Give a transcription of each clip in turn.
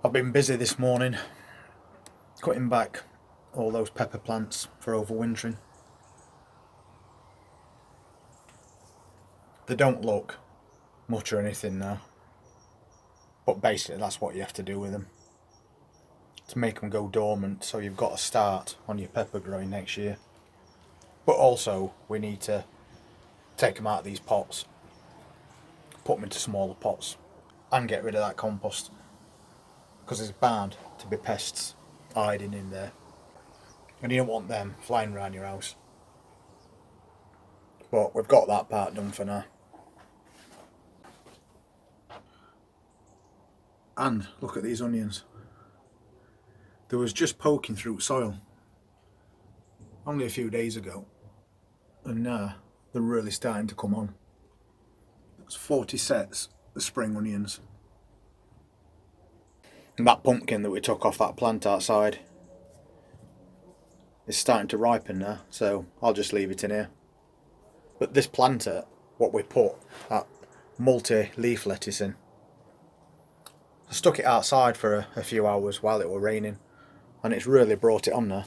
I've been busy this morning cutting back all those pepper plants for overwintering. They don't look much or anything now, but basically that's what you have to do with them to make them go dormant, so you've got to start on your pepper growing next year. But also we need to take them out of these pots, put them into smaller pots and get rid of that compost, because it's bound to be pests hiding in there and you don't want them flying around your house. But we've got that part done for now. And look at these onions. They was just poking through soil only a few days ago, and now they're really starting to come on. That's 40 sets of spring onions. And that pumpkin that we took off that plant outside is starting to ripen now, so I'll just leave it in here. But this planter, what we put that multi-leaf lettuce in, I stuck it outside for a few hours while it were raining, and it's really brought it on now.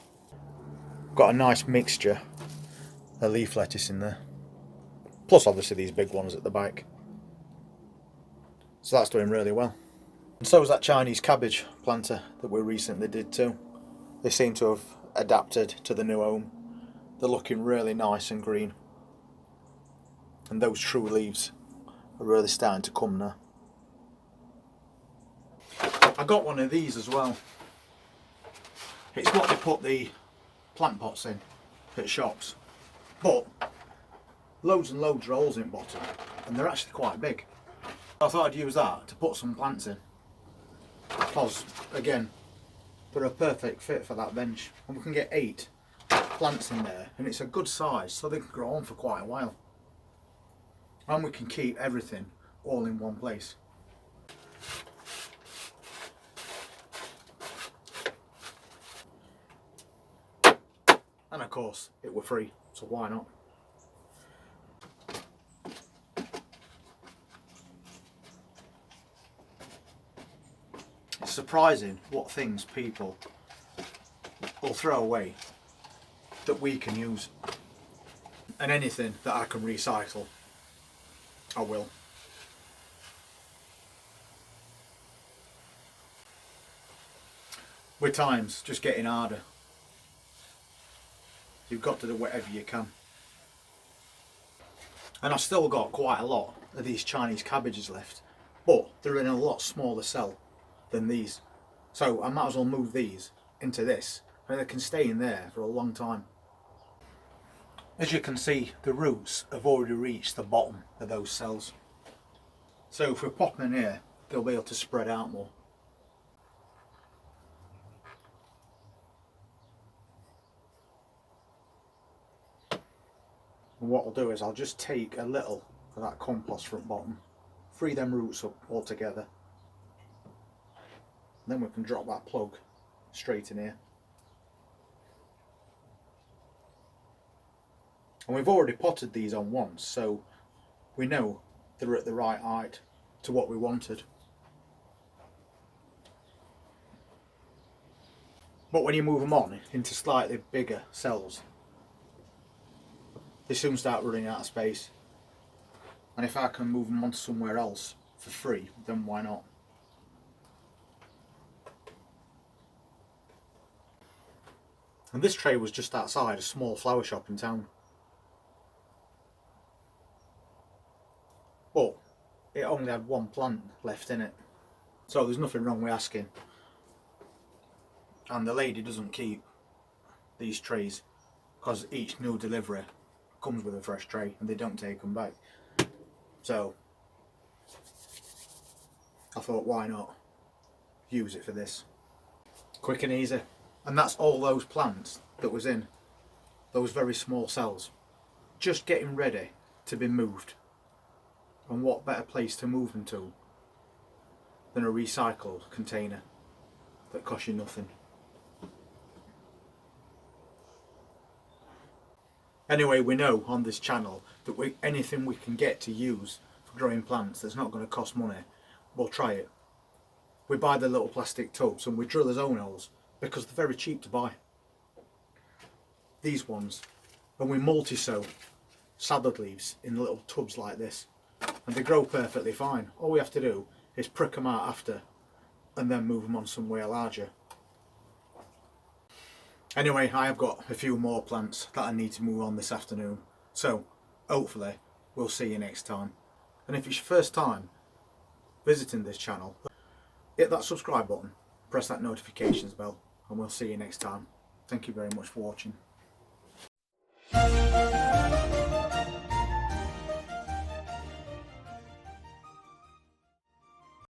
Got a nice mixture of leaf lettuce in there, plus obviously these big ones at the back, so that's doing really well. And so is that Chinese cabbage planter that we recently did too. They seem to have adapted to the new home. They're looking really nice and green, and those true leaves are really starting to come now. I got one of these as well. It's what they put the plant pots in at shops, but loads and loads of holes in the bottom, and they're actually quite big. I thought I'd use that to put some plants in, because again they're a perfect fit for that bench, and we can get 8 plants in there, and it's a good size so they can grow on for quite a while, and we can keep everything all in one place. And of course it were free, so why not? It's surprising what things people will throw away that we can use, and anything that I can recycle I will. With time's just getting harder. You've got to do whatever you can. And I've still got quite a lot of these Chinese cabbages left, but they're in a lot smaller cell than these. So I might as well move these into this, and they can stay in there for a long time. As you can see, the roots have already reached the bottom of those cells. So if we pop them in here, they'll be able to spread out more. And what I'll do is I'll just take a little of that compost from the bottom, free them roots up altogether, and then we can drop that plug straight in here. And we've already potted these on once, so we know they're at the right height to what we wanted. But when you move them on into slightly bigger cells, they soon start running out of space, and if I can move them onto somewhere else for free, then why not? And this tray was just outside a small flower shop in town, but it only had 1 plant left in it, so there's nothing wrong with asking. And the lady doesn't keep these trays, because each new delivery comes with a fresh tray and they don't take them back. So I thought, why not use it for this? Quick and easy. And that's all those plants that was in those very small cells, just getting ready to be moved. And what better place to move them to than a recycled container that costs you nothing. Anyway, we know on this channel that anything we can get to use for growing plants that's not going to cost money, we'll try it. we buy the little plastic tubs and we drill our own holes because they're very cheap to buy. These ones, and we multi-sow salad leaves in little tubs like this, and they grow perfectly fine. All we have to do is prick them out after and then move them on somewhere larger. Anyway, I have got a few more plants that I need to move on this afternoon, so hopefully we'll see you next time. And if it's your first time visiting this channel, hit that subscribe button, press that notifications bell, and we'll see you next time. Thank you very much for watching.